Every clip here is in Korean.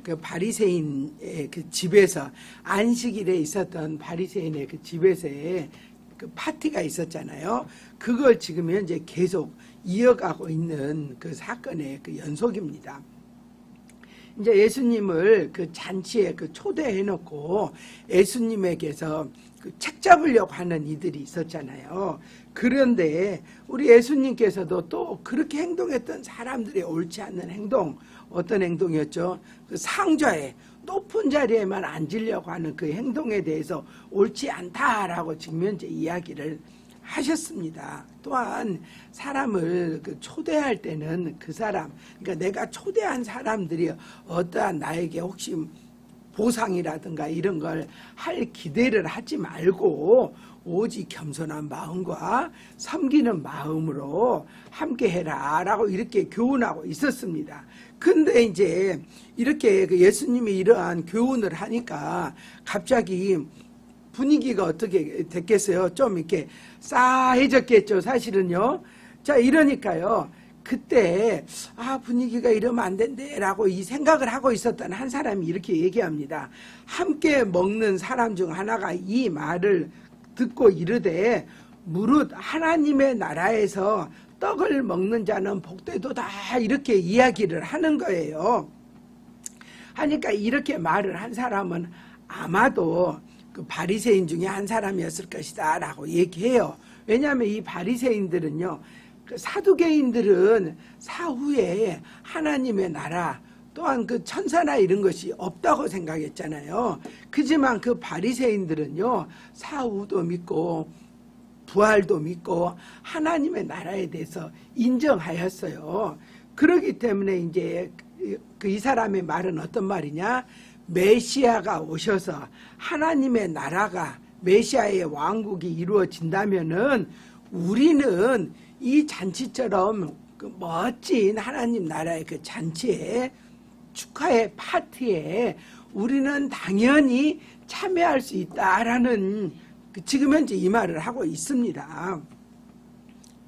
그 바리새인의 그 집에서 안식일에 있었던 바리새인의 그 집에서의 그 파티가 있었잖아요. 그걸 지금 현재 계속 이어가고 있는 그 사건의 그 연속입니다. 이제 예수님을 그 잔치에 그 초대해놓고 예수님에게서 그 책 잡으려고 하는 이들이 있었잖아요. 그런데 우리 예수님께서도 또 그렇게 행동했던 사람들의 옳지 않는 행동, 어떤 행동이었죠? 그 상좌에 높은 자리에만 앉으려고 하는 그 행동에 대해서 옳지 않다라고 지금 현재 이야기를 하셨습니다. 또한 사람을 그 초대할 때는 그 사람, 그러니까 내가 초대한 사람들이 어떠한 나에게 혹시 보상이라든가 이런 걸 할 기대를 하지 말고 오직 겸손한 마음과 섬기는 마음으로 함께 해라 라고 이렇게 교훈하고 있었습니다. 근데 이제 이렇게 그 예수님이 이러한 교훈을 하니까 갑자기 분위기가 어떻게 됐겠어요? 좀 이렇게 싸해졌겠죠, 사실은요. 자, 이러니까요. 그때 분위기가 이러면 안 된대 라고 이 생각을 하고 있었던 한 사람이 이렇게 얘기합니다. 함께 먹는 사람 중 하나가 이 말을 듣고 이르되 무릇 하나님의 나라에서 떡을 먹는 자는 복되도다 이렇게 이야기를 하는 거예요. 하니까 이렇게 말을 한 사람은 아마도 그 바리새인 중에 한 사람이었을 것이다 라고 얘기해요. 왜냐하면 이 바리새인들은요, 그 사두개인들은 사후에 하나님의 나라 또한 그 천사나 이런 것이 없다고 생각했잖아요. 그지만 그 바리새인들은요, 사후도 믿고 부활도 믿고 하나님의 나라에 대해서 인정하였어요. 그렇기 때문에 이제 이 사람의 말은 어떤 말이냐? 메시아가 오셔서 하나님의 나라가 메시아의 왕국이 이루어진다면은 우리는 이 잔치처럼 그 멋진 하나님 나라의 그 잔치에 축하의 파티에 우리는 당연히 참여할 수 있다라는 지금 현재 이 말을 하고 있습니다.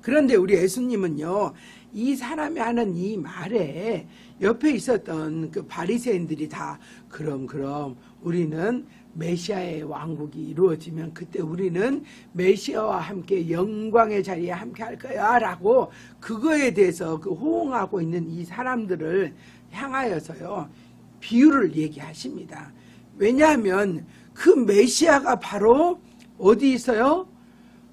그런데 우리 예수님은요, 이 사람이 하는 이 말에 옆에 있었던 그 바리새인들이 다 그럼 우리는 메시아의 왕국이 이루어지면 그때 우리는 메시아와 함께 영광의 자리에 함께 할 거야 라고 그거에 대해서 그 호응하고 있는 이 사람들을 향하여서요, 비유를 얘기하십니다. 왜냐하면 그 메시아가 바로 어디 있어요?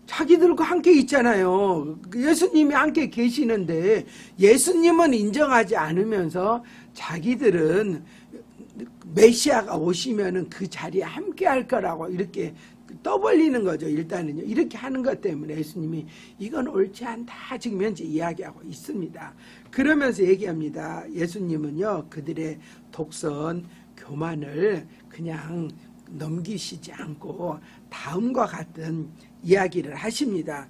자기들과 함께 있잖아요. 예수님이 함께 계시는데 예수님은 인정하지 않으면서 자기들은 메시아가 오시면은 그 자리에 함께 할 거라고 이렇게 떠벌리는 거죠. 일단은요. 이렇게 하는 것 때문에 예수님이 이건 옳지 않다 지금 현재 이야기하고 있습니다. 그러면서 얘기합니다. 예수님은요, 그들의 독선, 교만을 그냥 넘기시지 않고 다음과 같은 이야기를 하십니다.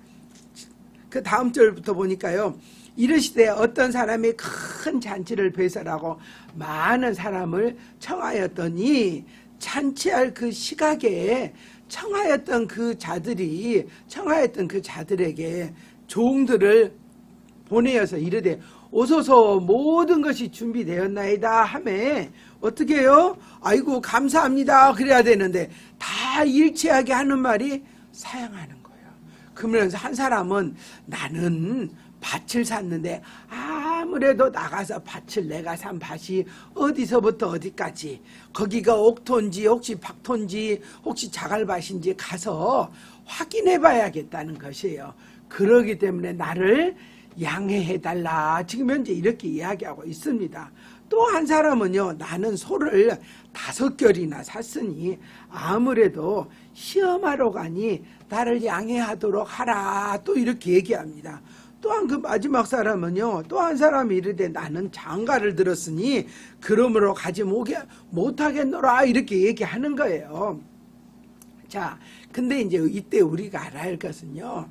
그 다음 절부터 보니까요, 이르시되 어떤 사람이 큰 잔치를 배설하고 많은 사람을 청하였더니 잔치할 그 시각에 청하였던 그 자들에게 종들을 보내어서 이르되 오소서 모든 것이 준비되었나이다 하매 어떻게 해요? 아이고 감사합니다 그래야 되는데 다 일치하게 하는 말이 사양하는 거예요. 그러면서 한 사람은 나는 밭을 샀는데 아무래도 나가서 밭을 내가 산 밭이 어디서부터 어디까지 거기가 옥토인지 혹시 박토인지 혹시 자갈밭인지 가서 확인해 봐야겠다는 것이에요. 그러기 때문에 나를 양해해달라 지금 현재 이렇게 이야기하고 있습니다. 또 한 사람은요, 나는 소를 5결이나 샀으니 아무래도 시험하러 가니 나를 양해하도록 하라 또 이렇게 얘기합니다. 또한 그 마지막 사람은요, 또 한 사람이 이르되 나는 장가를 들었으니 그러므로 가지 못하겠노라 이렇게 얘기하는 거예요. 자, 근데 이제 이때 우리가 알아야 할 것은요,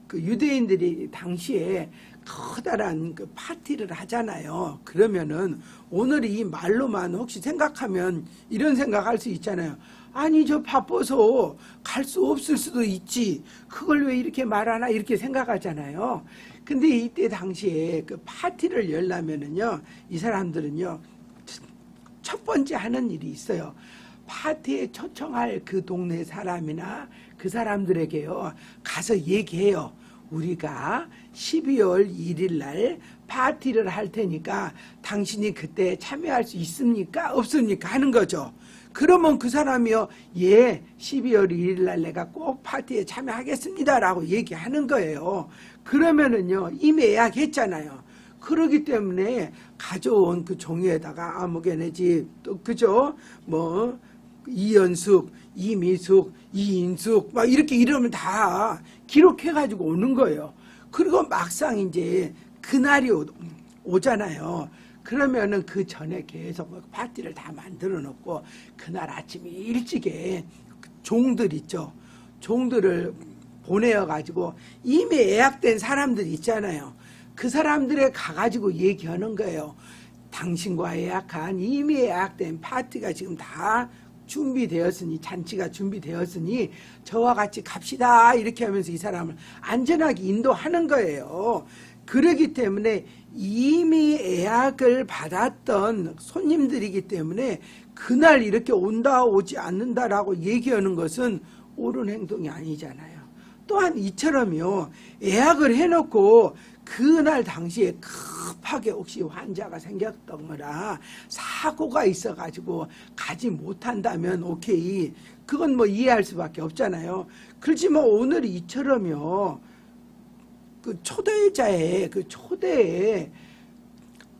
그 유대인들이 당시에 커다란 그 파티를 하잖아요. 그러면은 오늘 이 말로만 혹시 생각하면 이런 생각할 수 있잖아요. 아니 저 바빠서 갈 수 없을 수도 있지. 그걸 왜 이렇게 말하나 이렇게 생각하잖아요. 근데 이때 당시에 그 파티를 열려면은요, 이 사람들은요 첫 번째 하는 일이 있어요. 파티에 초청할 그 동네 사람이나 그 사람들에게요, 가서 얘기해요. 우리가 12월 1일 날 파티를 할 테니까 당신이 그때 참여할 수 있습니까? 없습니까? 하는 거죠. 그러면 그 사람이요, 예, 12월 1일 날 내가 꼭 파티에 참여하겠습니다 라고 얘기하는 거예요. 그러면은요, 이미 예약했잖아요. 그러기 때문에 가져온 그 종이에다가 아무개네 집, 또 그죠? 뭐 이연숙, 이미숙, 이인숙 막 이렇게 이름을 다 기록해가지고 오는 거예요. 그리고 막상 이제 그날이 오잖아요. 그러면은 그 전에 계속 파티를 다 만들어 놓고 그날 아침 일찍에 종들 있죠. 종들을 보내어 가지고 이미 예약된 사람들 있잖아요. 그 사람들에 가가지고 얘기하는 거예요. 당신과 예약한 이미 예약된 파티가 지금 다 준비되었으니, 잔치가 준비되었으니 저와 같이 갑시다 이렇게 하면서 이 사람을 안전하게 인도하는 거예요. 그러기 때문에 이미 예약을 받았던 손님들이기 때문에 그날 이렇게 온다 오지 않는다라고 얘기하는 것은 옳은 행동이 아니잖아요. 또한 이처럼요, 예약을 해놓고 그날 당시에 급하게 혹시 환자가 생겼던거나 사고가 있어가지고 가지 못한다면 오케이, 그건 뭐 이해할 수밖에 없잖아요. 그렇지만 오늘 이처럼요, 그 초대자의 그 초대에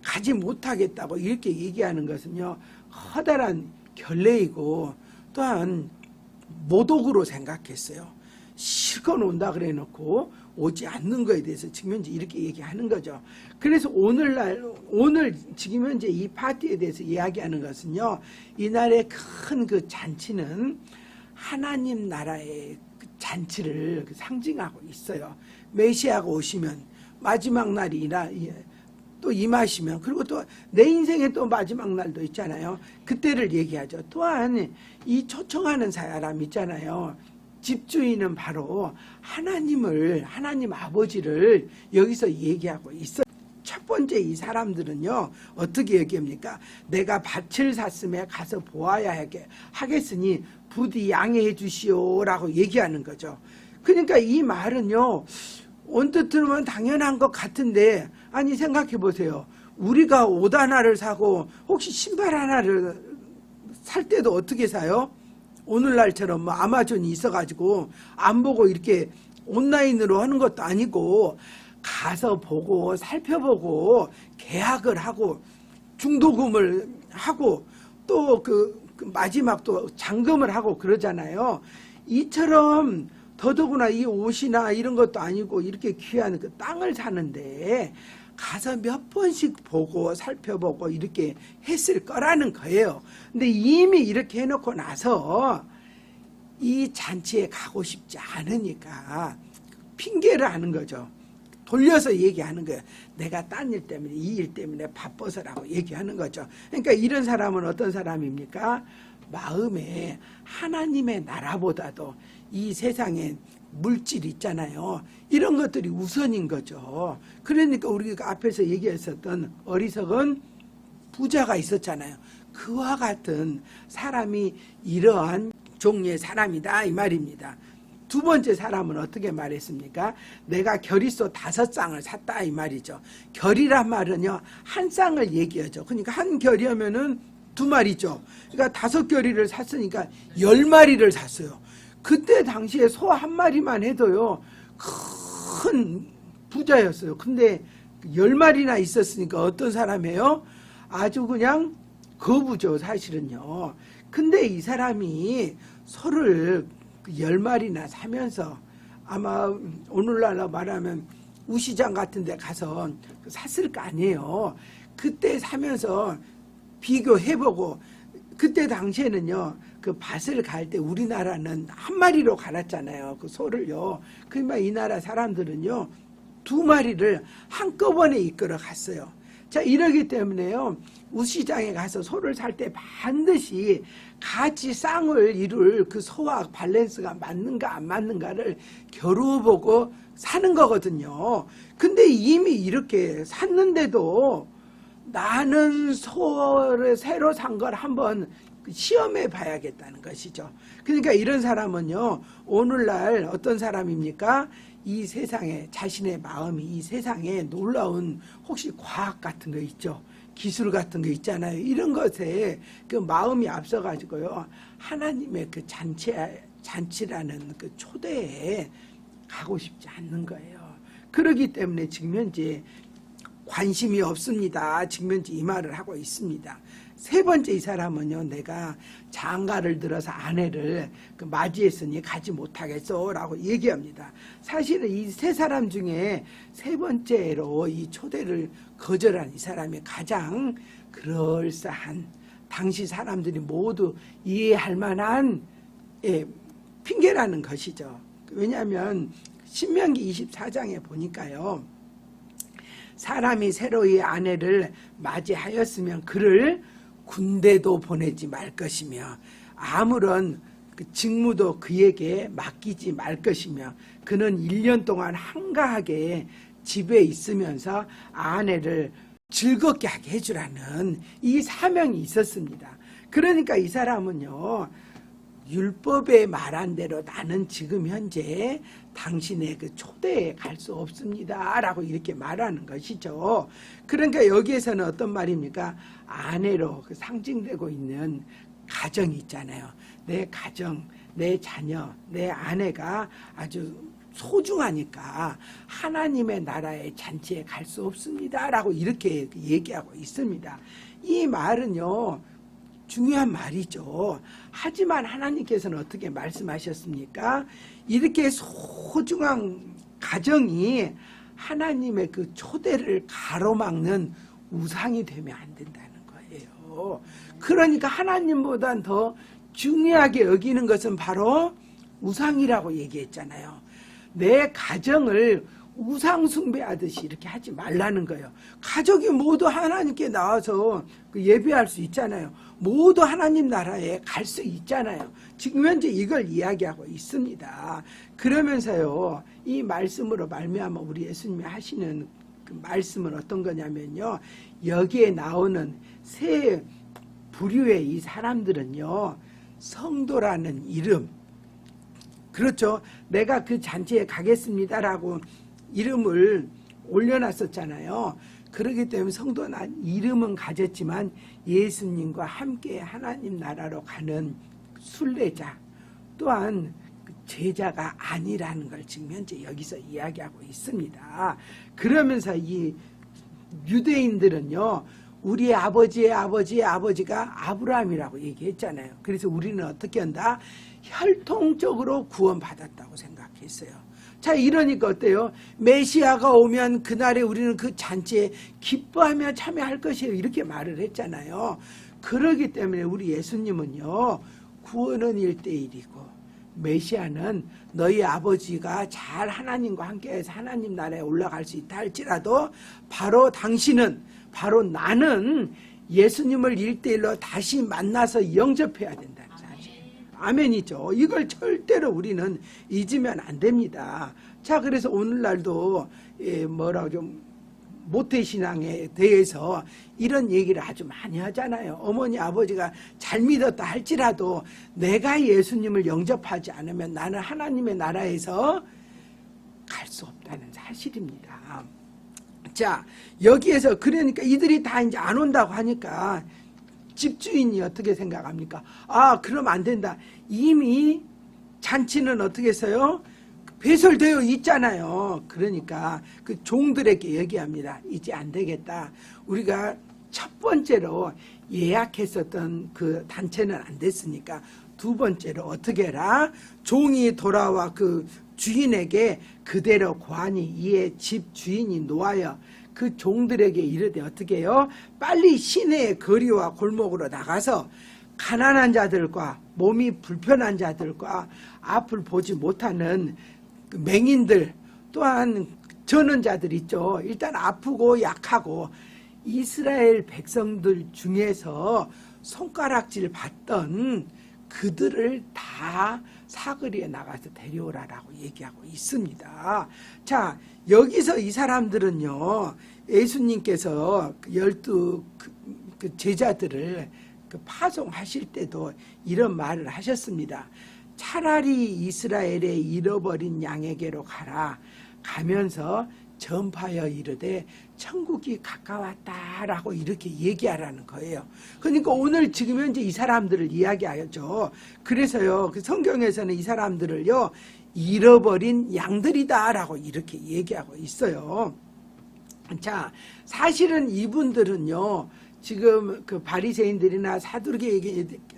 가지 못하겠다고 이렇게 얘기하는 것은요, 커다란 결례이고 또한 모독으로 생각했어요. 실컷 온다 그래 놓고 오지 않는 거에 대해서 지금 현재 이렇게 얘기하는 거죠. 그래서 오늘 지금 현재 이 파티에 대해서 이야기하는 것은요, 이날의 큰 그 잔치는 하나님 나라의 그 잔치를 상징하고 있어요. 메시아가 오시면 마지막 날이라 또 임하시면, 그리고 또 내 인생에 또 마지막 날도 있잖아요. 그때를 얘기하죠. 또한 이 초청하는 사람 있잖아요. 집주인은 바로 하나님 아버지를 여기서 얘기하고 있어요. 첫 번째 이 사람들은요, 어떻게 얘기합니까? 내가 밭을 샀음에 가서 보아야 하겠으니 부디 양해해 주시오라고 얘기하는 거죠. 그러니까 이 말은요, 언뜻 들으면 당연한 것 같은데, 아니 생각해 보세요. 우리가 옷 하나를 사고 혹시 신발 하나를 살 때도 어떻게 사요? 오늘날처럼 뭐 아마존이 있어가지고 안 보고 이렇게 온라인으로 하는 것도 아니고 가서 보고 살펴보고 계약을 하고 중도금을 하고 또 그 마지막 또 잔금을 하고 그러잖아요. 이처럼 더더구나 이 옷이나 이런 것도 아니고 이렇게 귀한 그 땅을 사는데 가서 몇 번씩 보고 살펴보고 이렇게 했을 거라는 거예요. 근데 이미 이렇게 해놓고 나서 이 잔치에 가고 싶지 않으니까 핑계를 하는 거죠. 돌려서 얘기하는 거예요. 내가 딴 일 때문에, 이 일 때문에 바빠서라고 얘기하는 거죠. 그러니까 이런 사람은 어떤 사람입니까? 마음에 하나님의 나라보다도 이 세상에 물질 있잖아요. 이런 것들이 우선인 거죠. 그러니까 우리가 앞에서 얘기했었던 어리석은 부자가 있었잖아요. 그와 같은 사람이 이러한 종류의 사람이다 이 말입니다. 두 번째 사람은 어떻게 말했습니까? 내가 결의소 5쌍을 샀다 이 말이죠. 결이란 말은요, 한 쌍을 얘기하죠. 그러니까 한 결이하면은 2마리죠. 그러니까 5결이를 샀으니까 10마리를 샀어요. 그때 당시에 소 1마리만 해도요, 큰 부자였어요. 근데 10마리나 있었으니까 어떤 사람이에요? 아주 그냥 거부죠, 사실은요. 근데 이 사람이 소를 10마리나 사면서 아마 오늘날로 말하면 우시장 같은 데 가서 샀을 거 아니에요. 그때 사면서 비교해보고, 그때 당시에는요, 그 밭을 갈 때 우리나라는 1마리로 갈았잖아요. 그 소를요. 그러니까 이 나라 사람들은요, 2마리를 한꺼번에 이끌어 갔어요. 자, 이러기 때문에요, 우시장에 가서 소를 살 때 반드시 같이 쌍을 이룰 그 소와 밸런스가 맞는가 안 맞는가를 겨루어보고 사는 거거든요. 근데 이미 이렇게 샀는데도 나는 소를 새로 산 걸 한번 시험해 봐야겠다는 것이죠. 그러니까 이런 사람은요, 오늘날 어떤 사람입니까? 이 세상에, 자신의 마음이 이 세상에 놀라운 혹시 과학 같은 거 있죠. 기술 같은 거 있잖아요. 이런 것에 그 마음이 앞서가지고요, 하나님의 그 잔치라는 그 초대에 가고 싶지 않는 거예요. 그렇기 때문에 지금 현재 관심이 없습니다. 지금 현재 이 말을 하고 있습니다. 세 번째, 이 사람은요, 내가 장가를 들어서 아내를 맞이했으니 가지 못하겠어 라고 얘기합니다. 사실은 이 세 사람 중에 세 번째로 이 초대를 거절한 이 사람이 가장 그럴싸한, 당시 사람들이 모두 이해할 만한 핑계라는 것이죠. 왜냐하면 신명기 24장에 보니까요, 사람이 새로이 아내를 맞이하였으면 그를 군대도 보내지 말 것이며 아무런 그 직무도 그에게 맡기지 말 것이며 그는 1년 동안 한가하게 집에 있으면서 아내를 즐겁게 하게 해주라는 이 사명이 있었습니다. 그러니까 이 사람은요, 율법에 말한 대로 나는 지금 현재 당신의 그 초대에 갈 수 없습니다 라고 이렇게 말하는 것이죠. 그러니까 여기에서는 어떤 말입니까? 아내로 그 상징되고 있는 가정이 있잖아요. 내 가정, 내 자녀, 내 아내가 아주 소중하니까 하나님의 나라의 잔치에 갈 수 없습니다 라고 이렇게 얘기하고 있습니다. 이 말은요, 중요한 말이죠. 하지만 하나님께서는 어떻게 말씀하셨습니까? 이렇게 소중한 가정이 하나님의 그 초대를 가로막는 우상이 되면 안 된다는 거예요. 그러니까 하나님보다 더 중요하게 여기는 것은 바로 우상이라고 얘기했잖아요. 내 가정을 우상 숭배하듯이 이렇게 하지 말라는 거예요. 가족이 모두 하나님께 나와서 예배할 수 있잖아요. 모두 하나님 나라에 갈 수 있잖아요. 지금 현재 이걸 이야기하고 있습니다. 그러면서요, 이 말씀으로 말미암아 우리 예수님이 하시는 그 말씀은 어떤 거냐면요, 여기에 나오는 세 부류의 이 사람들은요, 성도라는 이름, 그렇죠. 내가 그 잔치에 가겠습니다라고 이름을 올려놨었잖아요. 그렇기 때문에 성도는 이름은 가졌지만 예수님과 함께 하나님 나라로 가는 순례자, 또한 제자가 아니라는 걸 지금 현재 여기서 이야기하고 있습니다. 그러면서 이 유대인들은요, 우리의 아버지의 아버지의 아버지가 아브라함이라고 얘기했잖아요. 그래서 우리는 어떻게 한다? 혈통적으로 구원받았다고 생각했어요. 자, 이러니까 어때요? 메시아가 오면 그날에 우리는 그 잔치에 기뻐하며 참여할 것이에요. 이렇게 말을 했잖아요. 그러기 때문에 우리 예수님은요, 구원은 1대1이고 메시아는 너희 아버지가 잘 하나님과 함께해서 하나님 나라에 올라갈 수 있다 할지라도 바로 당신은, 바로 나는 예수님을 1대1로 다시 만나서 영접해야 된다는 사실. 아멘이죠. 이걸 절대로 우리는 잊으면 안 됩니다. 자, 그래서 오늘날도 뭐라고 좀 모태신앙에 대해서 이런 얘기를 아주 많이 하잖아요. 어머니 아버지가 잘 믿었다 할지라도 내가 예수님을 영접하지 않으면 나는 하나님의 나라에서 갈 수 없다는 사실입니다. 자, 여기에서 그러니까 이들이 다 이제 안 온다고 하니까 집주인이 어떻게 생각합니까? 아, 그럼 안 된다. 이미 잔치는 어떻게 했어요? 배설되어 있잖아요. 그러니까 그 종들에게 얘기합니다. 이제 안 되겠다. 우리가 첫 번째로 예약했었던 그 단체는 안 됐으니까 두 번째로 어떻게 해라? 종이 돌아와 그 주인에게 그대로 고하니 이에 집 주인이 노하여 그 종들에게 이르되 어떻게 해요? 빨리 시내의 거리와 골목으로 나가서 가난한 자들과 몸이 불편한 자들과 앞을 보지 못하는 그 맹인들, 또한 저는 자들 있죠. 일단 아프고 약하고 이스라엘 백성들 중에서 손가락질 받던 그들을 다 사거리에 나가서 데려오라라고 얘기하고 있습니다. 자, 여기서 이 사람들은요, 예수님께서 12 제자들을 파송하실 때도 이런 말을 하셨습니다. 차라리 이스라엘의 잃어버린 양에게로 가라. 가면서 전파하여 이르되 천국이 가까웠다라고 이렇게 얘기하라는 거예요. 그러니까 오늘 지금 현재 이 사람들을 이야기하죠. 그래서요, 그 성경에서는 이 사람들을요, 잃어버린 양들이다라고 이렇게 얘기하고 있어요. 자, 사실은 이분들은요, 지금 그 바리새인들이나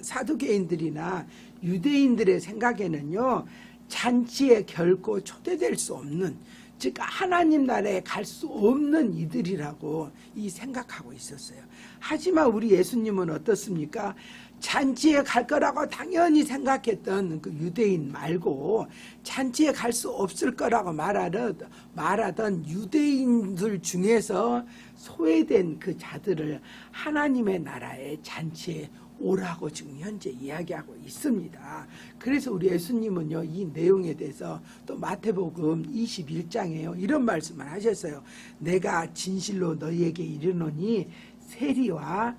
사두개인들이나 유대인들의 생각에는요, 잔치에 결코 초대될 수 없는, 즉 하나님 나라에 갈 수 없는 이들이라고 생각하고 있었어요. 하지만 우리 예수님은 어떻습니까? 잔치에 갈 거라고 당연히 생각했던 그 유대인 말고 잔치에 갈 수 없을 거라고 말하던 유대인들 중에서 소외된 그 자들을 하나님의 나라의 잔치에 오라고 지금 현재 이야기하고 있습니다. 그래서 우리 예수님은요, 이 내용에 대해서 또 마태복음 21장에요, 이런 말씀을 하셨어요. 내가 진실로 너희에게 이르노니 세리와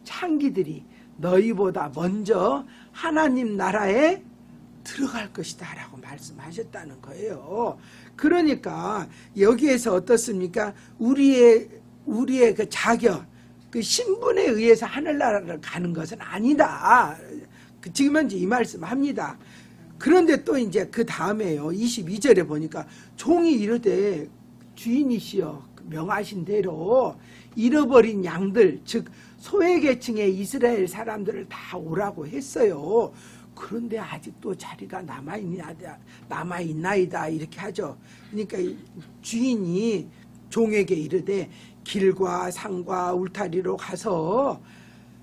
창기들이 너희보다 먼저 하나님 나라에 들어갈 것이다 라고 말씀하셨다는 거예요. 그러니까 여기에서 어떻습니까? 우리의 그 자격, 그 신분에 의해서 하늘나라를 가는 것은 아니다. 지금 현재 이 말씀합니다. 그런데 또 이제 그 다음에요, 22절에 보니까 종이 이르되 주인이시여 명하신 대로 잃어버린 양들, 즉 소외계층의 이스라엘 사람들을 다 오라고 했어요. 그런데 아직도 자리가 남아있나이다 이렇게 하죠. 그러니까 주인이 종에게 이르되 길과 산과 울타리로 가서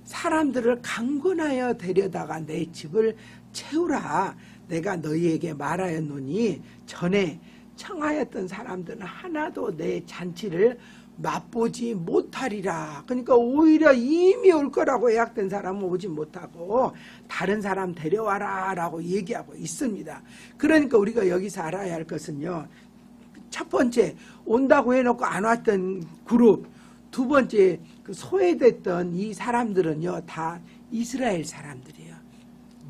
사람들을 강권하여 데려다가 내 집을 채우라. 내가 너희에게 말하였노니 전에 청하였던 사람들은 하나도 내 잔치를 맛보지 못하리라. 그러니까 오히려 이미 올 거라고 예약된 사람은 오지 못하고 다른 사람 데려와라 라고 얘기하고 있습니다. 그러니까 우리가 여기서 알아야 할 것은요, 첫 번째 온다고 해놓고 안 왔던 그룹, 두 번째 그 소외됐던 이 사람들은요 다 이스라엘 사람들이에요.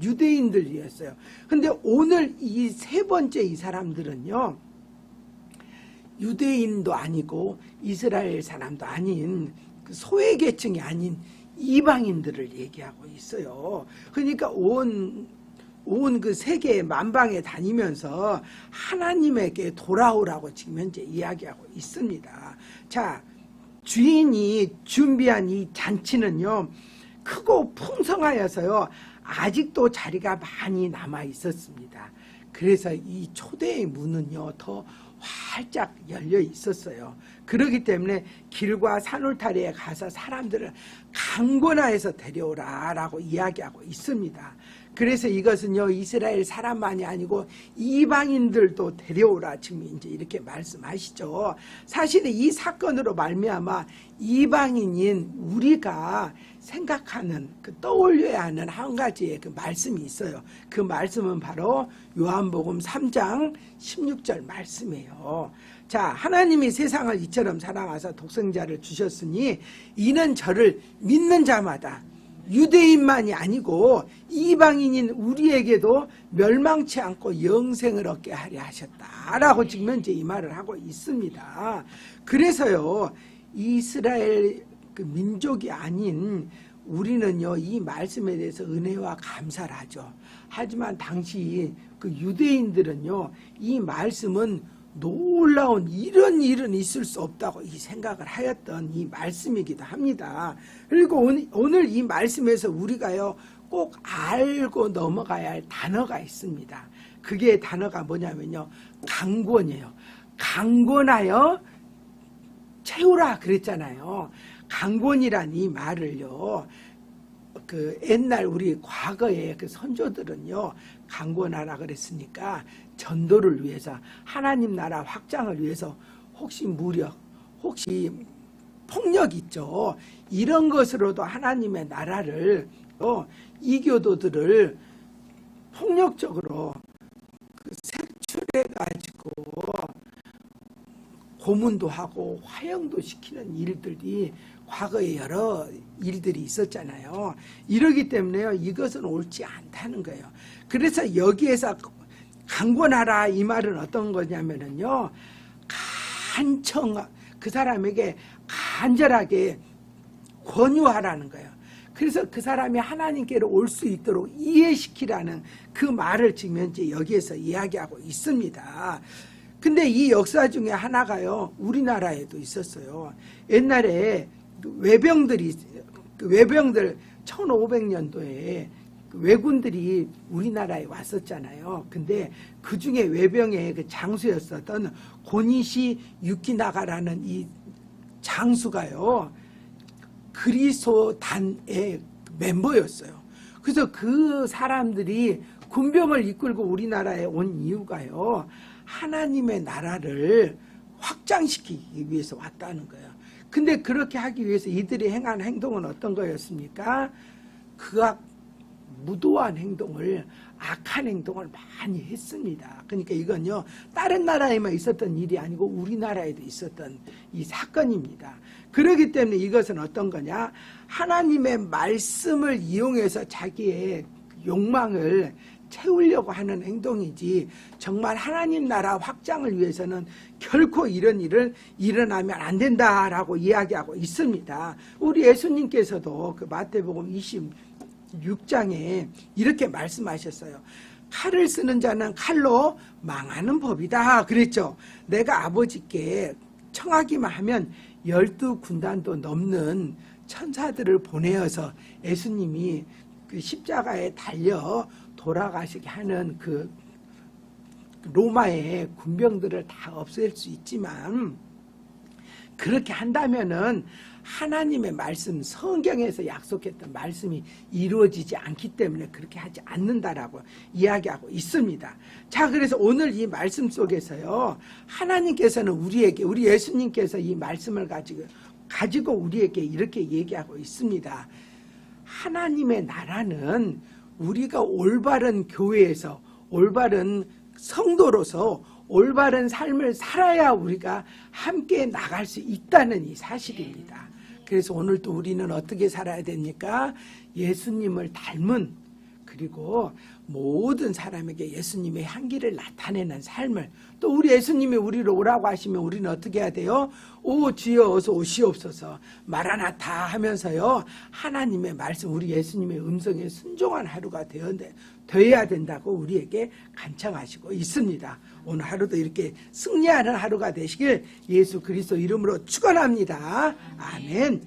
유대인들이었어요. 근데 오늘 이 세 번째 이 사람들은요, 유대인도 아니고 이스라엘 사람도 아닌 그 소외계층이 아닌 이방인들을 얘기하고 있어요. 그러니까 온 그 세계 만방에 다니면서 하나님에게 돌아오라고 지금 현재 이야기하고 있습니다. 자, 주인이 준비한 이 잔치는요, 크고 풍성하여서요, 아직도 자리가 많이 남아 있었습니다. 그래서 이 초대의 문은요, 더 활짝 열려 있었어요. 그렇기 때문에 길과 산울타리에 가서 사람들을 강권하여서 데려오라 라고 이야기하고 있습니다. 그래서 이것은요, 이스라엘 사람만이 아니고 이방인들도 데려오라 지금 이제 이렇게 말씀하시죠. 사실은 이 사건으로 말미암아 이방인인 우리가 생각하는, 떠올려야 하는 한 가지의 그 말씀이 있어요. 그 말씀은 바로 요한복음 3장 16절 말씀이에요. 자, 하나님이 세상을 이처럼 사랑하사 독생자를 주셨으니 이는 저를 믿는 자마다, 유대인만이 아니고 이방인인 우리에게도 멸망치 않고 영생을 얻게 하려 하셨다라고 지금 현재 이 말을 하고 있습니다. 그래서요, 이스라엘 그 민족이 아닌 우리는요, 이 말씀에 대해서 은혜와 감사를 하죠. 하지만 당시 그 유대인들은요, 이 말씀은 놀라운 이런 일은 있을 수 없다고 이 생각을 하였던 이 말씀이기도 합니다. 그리고 오늘 이 말씀에서 우리가요, 꼭 알고 넘어가야 할 단어가 있습니다. 그게 단어가 뭐냐면요, 강권이에요. 강권하여 채우라 그랬잖아요. 강권이란 이 말을요, 그 옛날 우리 과거의 그 선조들은요, 강권하라 그랬으니까 전도를 위해서, 하나님 나라 확장을 위해서 혹시 무력, 혹시 폭력 있죠. 이런 것으로도 하나님의 나라를, 이교도들을 폭력적으로 색출해 가지고 고문도 하고 화형도 시키는 일들이 과거에 여러 일들이 있었잖아요. 이러기 때문에요, 이것은 옳지 않다는 거예요. 그래서 여기에서 강권하라 이 말은 어떤 거냐면은요, 그 사람에게 간절하게 권유하라는 거예요. 그래서 그 사람이 하나님께로 올 수 있도록 이해시키라는 그 말을 지금 현재 여기에서 이야기하고 있습니다. 근데 이 역사 중에 하나가요, 우리나라에도 있었어요. 옛날에 외병들 1500년도에 왜군들이 우리나라에 왔었잖아요. 근데 그 중에 외병의 그 장수였었던 고니시 유키나가라는 이 장수가요, 그리스도단의 멤버였어요. 그래서 그 사람들이 군병을 이끌고 우리나라에 온 이유가요, 하나님의 나라를 확장시키기 위해서 왔다는 거예요. 근데 그렇게 하기 위해서 이들이 행한 행동은 어떤 거였습니까? 무도한 행동을, 악한 행동을 많이 했습니다. 그러니까 이건요, 다른 나라에만 있었던 일이 아니고 우리나라에도 있었던 이 사건입니다. 그렇기 때문에 이것은 어떤 거냐, 하나님의 말씀을 이용해서 자기의 욕망을 채우려고 하는 행동이지, 정말 하나님 나라 확장을 위해서는 결코 이런 일을 일어나면 안 된다라고 이야기하고 있습니다. 우리 예수님께서도 그 마태복음 26장에 이렇게 말씀하셨어요. 칼을 쓰는 자는 칼로 망하는 법이다 그랬죠. 내가 아버지께 청하기만 하면 12군단도 넘는 천사들을 보내어서 예수님이 그 십자가에 달려 돌아가시게 하는 그 로마의 군병들을 다 없앨 수 있지만, 그렇게 한다면은 하나님의 말씀, 성경에서 약속했던 말씀이 이루어지지 않기 때문에 그렇게 하지 않는다라고 이야기하고 있습니다. 자, 그래서 오늘 이 말씀 속에서요, 하나님께서는 우리에게, 우리 예수님께서 이 말씀을 가지고 우리에게 이렇게 얘기하고 있습니다. 하나님의 나라는 우리가 올바른 교회에서, 올바른 성도로서 올바른 삶을 살아야 우리가 함께 나갈 수 있다는 이 사실입니다. 그래서 오늘 또 우리는 어떻게 살아야 됩니까? 예수님을 닮은, 그리고 모든 사람에게 예수님의 향기를 나타내는 삶을, 또 우리 예수님이 우리를 오라고 하시면 우리는 어떻게 해야 돼요? 오 주여 어서 오시옵소서 마라나타 하면서요, 하나님의 말씀, 우리 예수님의 음성에 순종한 하루가 되어야 된다고 우리에게 간청하시고 있습니다. 오늘 하루도 이렇게 승리하는 하루가 되시길 예수 그리스도 이름으로 축원합니다. 아멘.